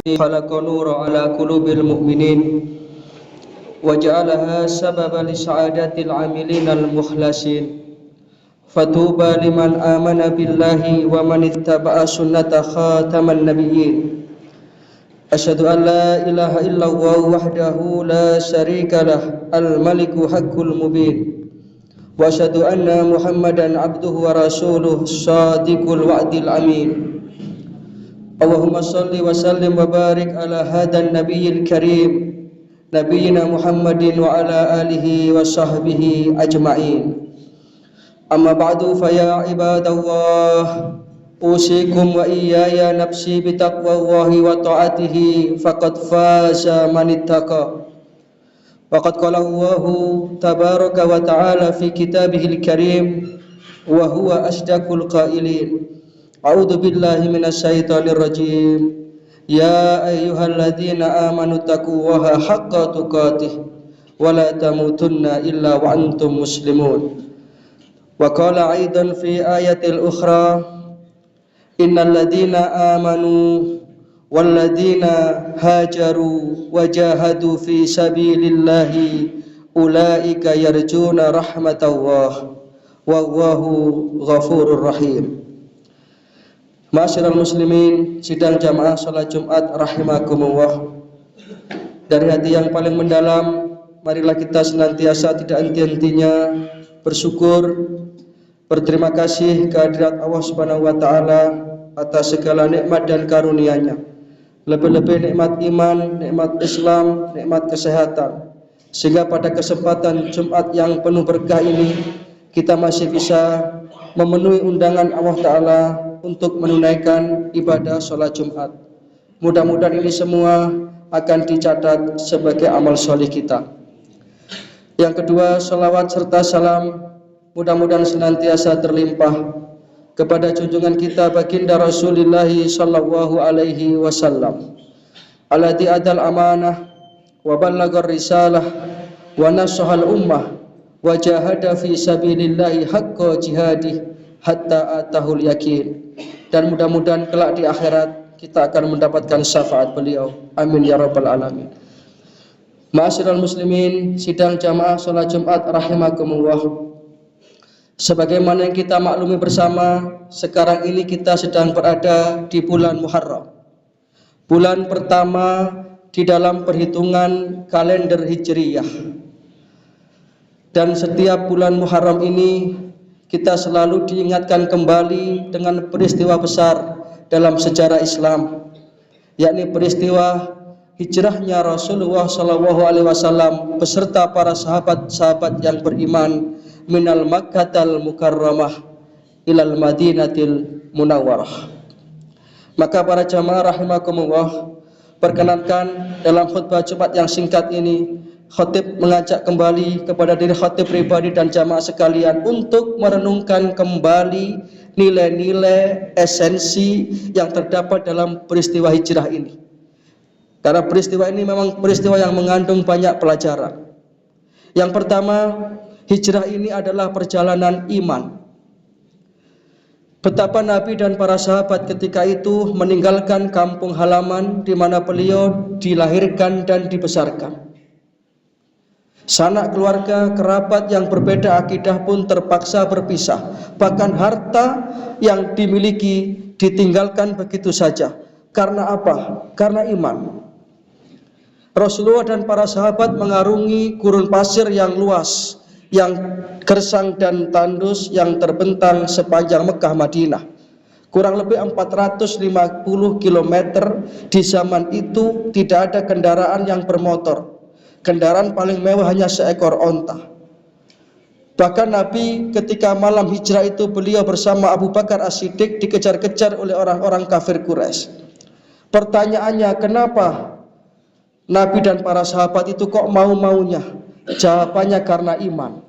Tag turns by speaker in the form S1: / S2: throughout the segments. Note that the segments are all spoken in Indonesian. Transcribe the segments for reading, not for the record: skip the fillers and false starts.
S1: خلق نور على قلوب المؤمنين وجعلها سببا لسعادة العاملين المخلصين فطوبى لمن آمن بالله ومن اتبع سنة خاتم النبيين أشهد أن لا إله إلا الله وحده لا شريك له الملك حق المبين وأشهد أن محمدا عبده ورسوله صادق الوعد الأمين اللهم صل وسلم وبارك على هذا النبي الكريم نبينا محمد وعلى آله وصحبه أجمعين أما بعد فيا عباد الله أوصيكم وإياي نفسي بتقوى الله وطاعته فقد فاز من اتقى وقد قال الله تبارك وتعالى في كتابه الكريم وهو أصدق القائلين أعوذ بالله من الشيطان الرجيم يا أيها الذين آمنوا اتقوا الله حق تقاته ولا تموتن إلا وأنتم مسلمون وقال أيضا في آية الأخرى إن الذين آمنوا والذين هاجروا وجاهدوا في سبيل الله أولئك يرجون رحمة الله والله غفور رحيم. Ma'asyiral muslimin, sidang jamaah salat Jumat rahimakumullah. Dari hati yang paling mendalam, marilah kita senantiasa tidak henti-hentinya bersyukur, berterima kasih kehadirat Allah Subhanahu wa taala atas segala nikmat dan karunia-Nya. Lebih-lebih nikmat iman, nikmat Islam, nikmat kesehatan. Sehingga pada kesempatan Jumat yang penuh berkah ini kita masih bisa memenuhi undangan Allah taala untuk menunaikan ibadah sholat Jumat. Mudah-mudahan ini semua akan dicatat sebagai amal soleh kita. Yang kedua, salawat serta salam mudah-mudahan senantiasa terlimpah kepada junjungan kita baginda Rasulullah sallallahu alaihi wasallam alladzi adal amanah wa ballagar risalah wa nasahal ummah wa jahada fi sabilillahi haqqa jihadih hatta atahul yakin. Dan mudah-mudahan kelak di akhirat kita akan mendapatkan syafaat beliau. Amin ya rabbal alamin. Ma'asyiral muslimin, sidang jamaah salat Jumat rahimakumullah. Sebagaimana yang kita maklumi bersama, sekarang ini kita sedang berada di bulan Muharram. Bulan pertama di dalam perhitungan kalender Hijriyah. Dan setiap bulan Muharram ini kita selalu diingatkan kembali dengan peristiwa besar dalam sejarah Islam, yakni peristiwa hijrahnya Rasulullah SAW beserta para sahabat-sahabat yang beriman minal Makkatal Mukarramah ilal Madinatil Munawwarah. Maka para jamaah rahimakumullah, perkenankan dalam khutbah Jumat yang singkat ini khatib mengajak kembali kepada diri khatib pribadi dan jamaah sekalian untuk merenungkan kembali nilai-nilai esensi yang terdapat dalam peristiwa hijrah ini. Karena peristiwa ini memang peristiwa yang mengandung banyak pelajaran. Yang pertama, hijrah ini adalah perjalanan iman. Betapa Nabi dan para sahabat ketika itu meninggalkan kampung halaman di mana beliau dilahirkan dan dibesarkan. Sanak keluarga, kerabat yang berbeda akidah pun terpaksa berpisah. Bahkan harta yang dimiliki ditinggalkan begitu saja. Karena apa? Karena iman. Rasulullah dan para sahabat mengarungi gurun pasir yang luas, yang gersang dan tandus yang terbentang sepanjang Mekah Madinah. Kurang lebih 450 km. Di zaman itu tidak ada kendaraan yang bermotor. Kendaraan paling mewah hanya seekor onta. Bahkan Nabi ketika malam hijrah itu beliau bersama Abu Bakar As-Siddiq dikejar-kejar oleh orang-orang kafir Quraisy. Pertanyaannya, kenapa Nabi dan para sahabat itu kok mau-maunya? Jawabannya karena iman.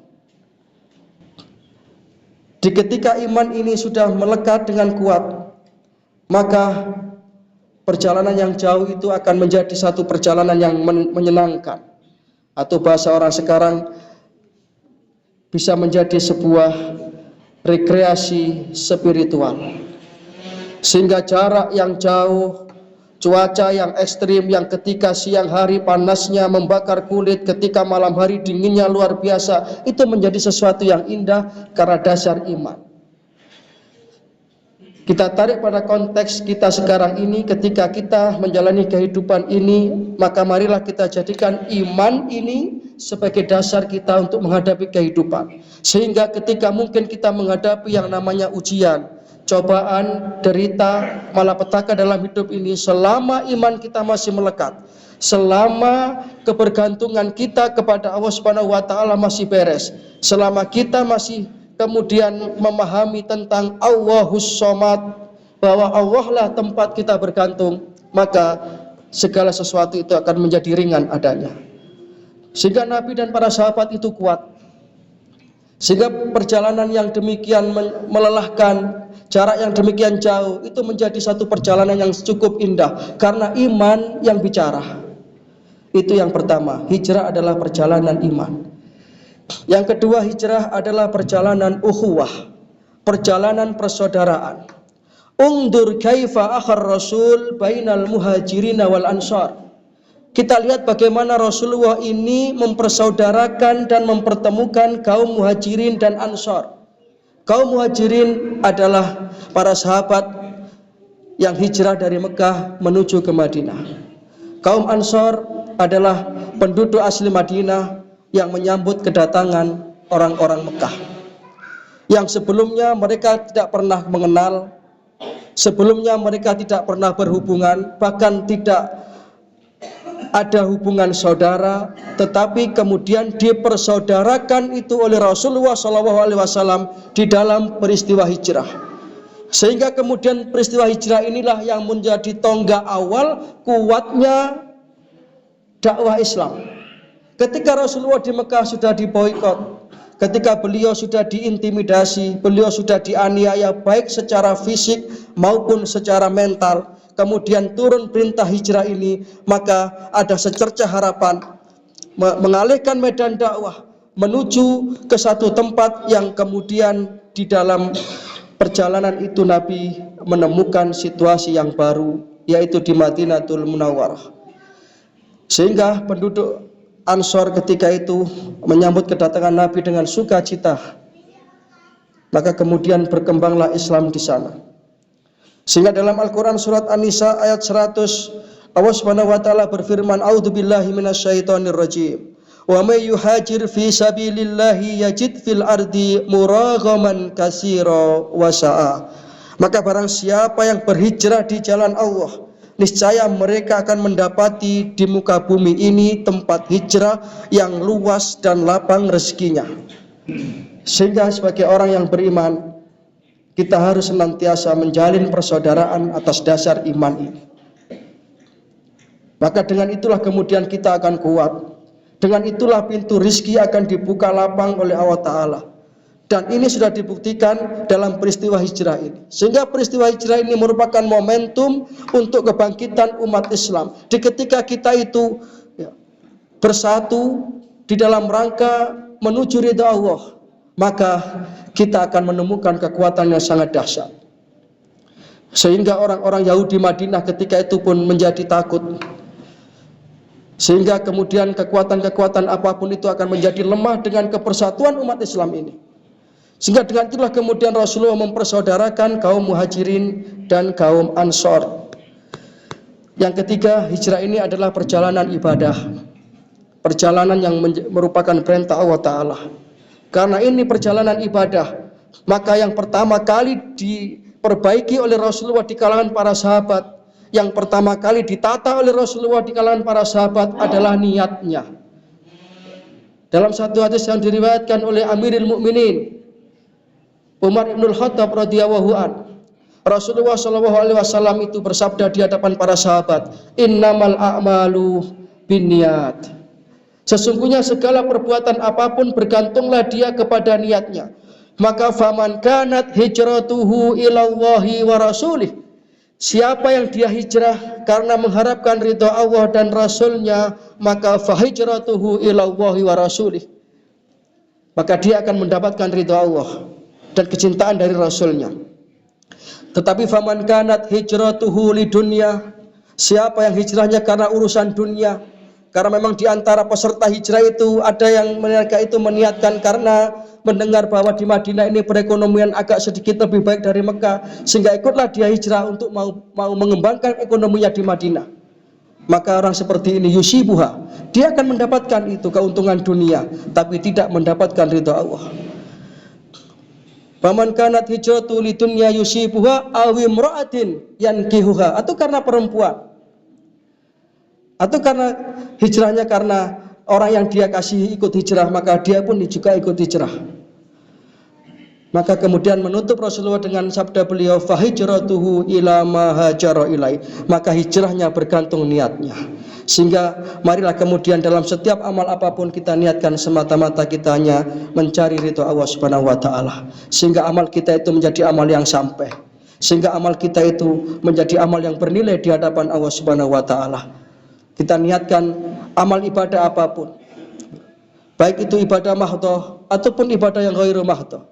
S1: Di ketika iman ini sudah melekat dengan kuat, maka perjalanan yang jauh itu akan menjadi satu perjalanan yang menyenangkan. Atau bahasa orang sekarang bisa menjadi sebuah rekreasi spiritual. Sehingga jarak yang jauh cuaca yang ekstrim, yang ketika siang hari panasnya membakar kulit, ketika malam hari dinginnya luar biasa, itu menjadi sesuatu yang indah karena dasar iman. Kita tarik pada konteks kita sekarang ini, ketika kita menjalani kehidupan ini, maka marilah kita jadikan iman ini sebagai dasar kita untuk menghadapi kehidupan. Sehingga ketika mungkin kita menghadapi yang namanya ujian, cobaan, derita, malapetaka dalam hidup ini, selama iman kita masih melekat, selama kebergantungan kita kepada Allah Subhanahu wa taala masih beres, selama kita masih kemudian memahami tentang Allahus Somad, bahwa Allah lah tempat kita bergantung, maka segala sesuatu itu akan menjadi ringan adanya. Sehingga Nabi dan para sahabat itu kuat. Sehingga perjalanan yang demikian melelahkan, jarak yang demikian jauh, itu menjadi satu perjalanan yang cukup indah karena iman yang bicara. Itu yang pertama, hijrah adalah perjalanan iman. Yang kedua, hijrah adalah perjalanan ukhuwah, perjalanan persaudaraan. Ungdur kaifa akhar Rasul bainal muhajirin wal ansar. Kita lihat bagaimana Rasulullah ini mempersaudarakan dan mempertemukan kaum muhajirin dan ansar. Kaum muhajirin adalah para sahabat yang hijrah dari Mekah menuju ke Madinah. Kaum ansar adalah penduduk asli Madinah yang menyambut kedatangan orang-orang Mekah, yang sebelumnya mereka tidak pernah mengenal, sebelumnya mereka tidak pernah berhubungan, bahkan tidak ada hubungan saudara, tetapi kemudian dipersaudarakan itu oleh Rasulullah SAW di dalam peristiwa hijrah. Sehingga kemudian peristiwa hijrah inilah yang menjadi tonggak awal kuatnya dakwah Islam. Ketika Rasulullah di Mekah sudah diboikot, ketika beliau sudah diintimidasi, beliau sudah dianiaya baik secara fisik maupun secara mental, kemudian turun perintah hijrah ini, maka ada secercah harapan mengalihkan medan dakwah menuju ke satu tempat yang kemudian di dalam perjalanan itu Nabi menemukan situasi yang baru, yaitu di Madinatul Munawwarah. Sehingga penduduk Ansor ketika itu menyambut kedatangan Nabi dengan sukacita. Maka kemudian berkembanglah Islam di sana. Sehingga dalam Al-Quran surat An-Nisa ayat 100, Allah Subhanahu wa taala berfirman, "A'udzubillahi minasyaitonirrajim. Wa may yuhajir fi sabilillahi yajid fil ardi muraghaman katsira wa sa'a." Maka barang siapa yang berhijrah di jalan Allah, niscaya mereka akan mendapati di muka bumi ini tempat hijrah yang luas dan lapang rezekinya. Sehingga sebagai orang yang beriman, kita harus senantiasa menjalin persaudaraan atas dasar iman ini. Maka dengan itulah kemudian kita akan kuat. Dengan itulah pintu rizki akan dibuka lapang oleh Allah Ta'ala. Dan ini sudah dibuktikan dalam peristiwa hijrah ini. Sehingga peristiwa hijrah ini merupakan momentum untuk kebangkitan umat Islam. Di ketika kita itu bersatu di dalam rangka menuju ridha Allah, maka kita akan menemukan kekuatan yang sangat dahsyat. Sehingga orang-orang Yahudi Madinah ketika itu pun menjadi takut. Sehingga kemudian kekuatan-kekuatan apapun itu akan menjadi lemah dengan kepersatuan umat Islam ini. Sehingga dengan itulah kemudian Rasulullah mempersaudarakan kaum muhajirin dan kaum ansor. Yang ketiga, hijrah ini adalah perjalanan ibadah. Perjalanan yang merupakan perintah Allah Ta'ala. Karena ini perjalanan ibadah, maka yang pertama kali diperbaiki oleh Rasulullah di kalangan para sahabat, yang pertama kali ditata oleh Rasulullah di kalangan para sahabat adalah niatnya. Dalam satu hadis yang diriwayatkan oleh Amirul Mukminin Umar ibn Khattab radhiyallahu an, Rasulullah SAW itu bersabda di hadapan para sahabat, "Innamal a'malu binniyat." Sesungguhnya segala perbuatan apapun bergantunglah dia kepada niatnya. Maka faman kanat hijratuhu ilallahi wa rasulih. Siapa yang dia hijrah karena mengharapkan ridha Allah dan Rasulnya, maka fahijratuhu ilallahi wa rasulih. Maka dia akan mendapatkan ridha Allah dan kecintaan dari Rasulnya. Tetapi faman kanat hijratuhu lidunya, Siapa yang hijrahnya karena urusan dunia, karena memang di antara peserta hijrah itu ada yang mereka itu meniatkan karena mendengar bahwa di Madinah ini perekonomian agak sedikit lebih baik dari Mekah, sehingga ikutlah dia hijrah untuk mau mengembangkan ekonominya di Madinah. Maka orang seperti ini yusibuha, dia akan mendapatkan itu keuntungan dunia, tapi tidak mendapatkan ridha Allah. Faman kanat hijratu lidunya yusibuha aw imra'atin yankihuha, atau karena perempuan, atau karena hijrahnya karena orang yang dia kasih ikut hijrah, maka dia pun juga ikut hijrah. Maka kemudian menutup Rasulullah dengan sabda beliau, fahijratuhu ila ma hajara ilai, maka hijrahnya bergantung niatnya. Sehingga marilah kemudian dalam setiap amal apapun kita niatkan semata-mata kita hanya mencari ridha Allah Subhanahu wa taala, sehingga amal kita itu menjadi amal yang sampai, sehingga amal kita itu menjadi amal yang bernilai di hadapan Allah Subhanahu wa taala. Kita niatkan amal ibadah apapun, baik itu ibadah mahdhah ataupun ibadah yang ghairu mahdhah.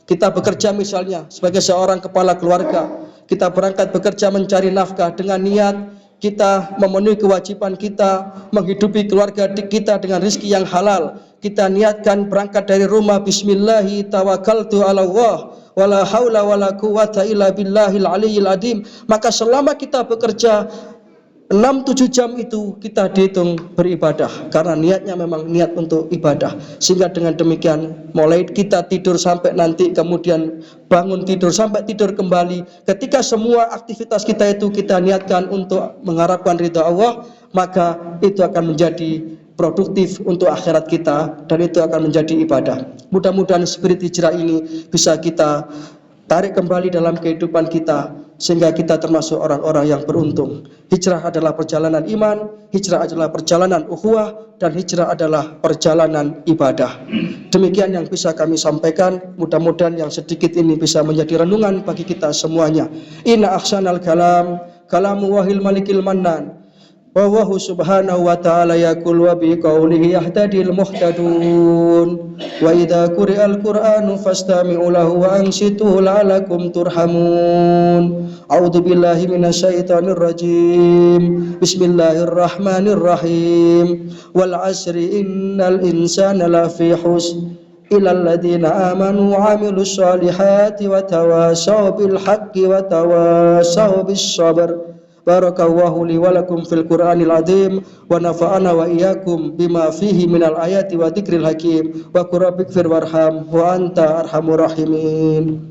S1: Kita bekerja misalnya sebagai seorang kepala keluarga, kita berangkat bekerja mencari nafkah dengan niat kita memenuhi kewajiban kita menghidupi keluarga kita dengan rezeki yang halal. Kita niatkan berangkat dari rumah, bismillahi tawakkaltu ala Allah wala haula wala quwata illa billahil aliyyil azim. Maka selama kita bekerja 6-7 jam itu kita dihitung beribadah, karena niatnya memang niat untuk ibadah. Sehingga dengan demikian mulai kita tidur sampai nanti kemudian bangun tidur sampai tidur kembali, ketika semua aktivitas kita itu kita niatkan untuk mengharapkan ridha Allah, maka itu akan menjadi produktif untuk akhirat kita, dan itu akan menjadi ibadah. Mudah-mudahan spirit hijrah ini bisa kita tarik kembali dalam kehidupan kita, sehingga kita termasuk orang-orang yang beruntung. Hijrah adalah perjalanan iman, hijrah adalah perjalanan ukhuwah, dan hijrah adalah perjalanan ibadah. Demikian yang bisa kami sampaikan. Mudah-mudahan yang sedikit ini bisa menjadi renungan bagi kita semuanya. Inna ahsanal kalam kalamu wahil malikil mannan, wa huwa subhanahu wa ta'ala yaqul wa bi qawlihi yahtadil muhtadun, wa idza quri'al qur'anu fastami'u lahu wa ansitu la'alakum turhamun. A'udzu billahi minasyaitonir rajim. Bismillahirrahmanirrahim. Wal 'asri innal insana lafi khusr illa alladziina amanu wa 'amilus shalihati wa tawashaw bil haqqi wa tawashaw bis sabr. Barakallahu li wa lakum fil Qur'anil azim, wa nafa'ana wa iyyakum bima fihi minal ayati wa dzikril hakim, wa qur rabbighfir warham wa anta arhamur rahimin.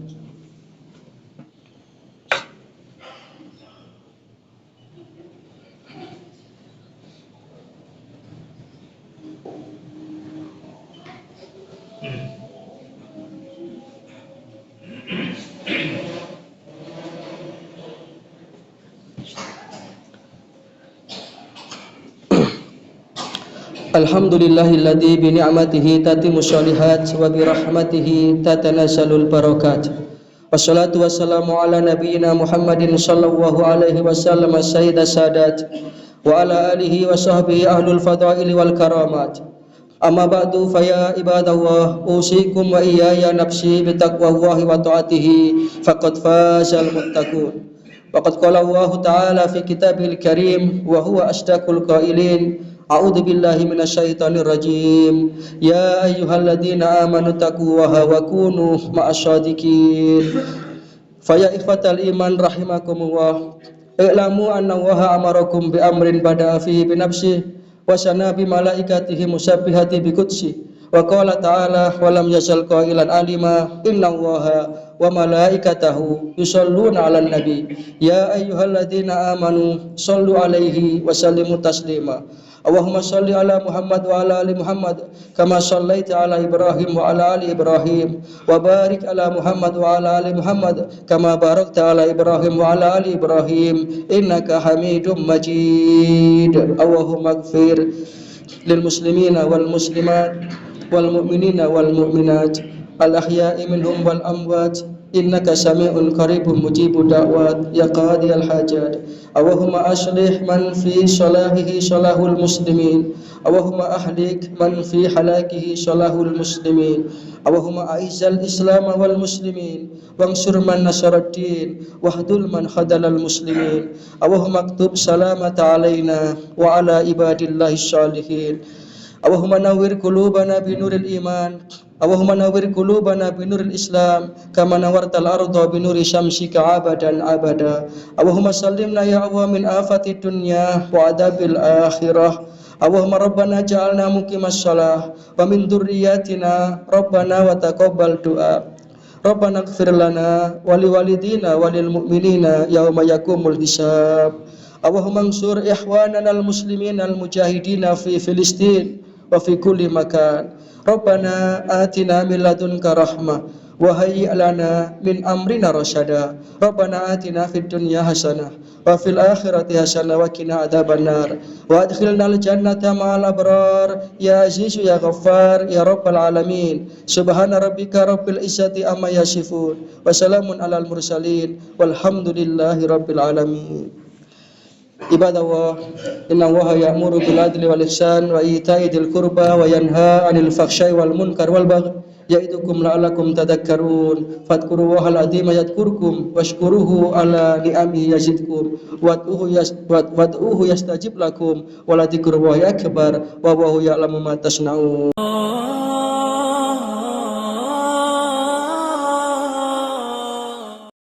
S1: Alhamdulillahilladzi bi ni'matihi tatimmu shalihat wa bi rahmatihi tatanazalul barakat. Wassalatu wassalamu ala nabiyyina Muhammadin sallallahu alaihi wasallam sayyidas sadat wa ala alihi wa sahbihi ahlul fadaili wal karamat. Amma ba'du, fa ya ibadallah, usikum wa iyaya nafsi bi taqwallahi wa ta'atihi faqad fazal muttaqun. Waqad qala Allah ta'ala fi kitabil karim wa huwa asdaqul qailin. A'udzu billahi minasyaitonir rajim. Ya ayyuhalladzina amanu taqullaha wa kunu ma'asyadiqin. Fa ya ikhwatal iman rahimakumullah, i'lamu anna Allaha amarakum bi amrin bada'a fihi bi nafsihi wa sana bi malaikatihi musabbihati bi qudsi. Wa qala ta'ala wa lam yazal qailan alima inna Allaha wa malaikatahu yusholluna 'alan nabi. Ya ayyuhalladzina amanu shallu 'alaihi wa sallimu taslima. Allahumma shalli ala Muhammad wa ala ali Muhammad kama shallaita ala Ibrahim wa ala ali Ibrahim, wa barik ala Muhammad wa ala ali Muhammad kama barakta ala Ibrahim wa ala ali Ibrahim innaka Hamidum Majid. Allahumma ighfir lil muslimina wal muslimat wal mu'minina wal mu'minat al ahya'i minhum wal amwat innaka sami'un qaribun mujibud da'wat ya qadiyal hajat. Allahumma aslih man fi salahihi salahul muslimin, Allahumma ahlik man fi halakihi salahul muslimin, Allahumma a'izzal islam wal muslimin wansur man nasaraddin wahdul man khadalal muslimin, Allahumma aktub salamata alaina wa ala ibadillahi salihin. Allahumma nawwir qulubana binuril iman, Allahumma nawwir qulubana binuril Islam kama nawartal arda binuri syamsika abadan abada. Allahumma sallimna ya Allah min afati dunya wa adabil akhirah. Allahumma rabbana ja'alna muqimas shalah wa min dzurriyyatina rabbana wa taqabbal du'a. Rabbana ighfir lana wa liwalidina wa lil mu'minina yauma yaqumul hisab. Allahumma ansur ikhwanana al-muslimin al-mujahidina fi Filistin wa fi kulli makan. Rabbana atina min ladunka rahmah wa hayyi' lana min amrina rasyada. Rabbana atina fid dunya hasanah wa fil akhirati hasanah wa qina adzabannar. Wa adkhilnal jannata ma'al abrar ya azizu ya ghaffar ya rabbal alamin. Subhana rabbika rabbil izzati amma yasifun wa salamun alal mursalin walhamdulillahi rabbil alamin. Ibadallah, inna Allaha ya'muru bil adli wal ihsan wa ita'i dzil qurba wa yanha 'anil fahsya'i wal munkar wal baghi ya'idukum la'allakum tadhakkarun. Fadhkurullaha al-'azima yadhkurkum washkuruhu 'ala ni'amihi yazidkum wad'uhu yastajib lakum wa la dzikrullahi akbar wa huwa ya'lamu ma tasna'un.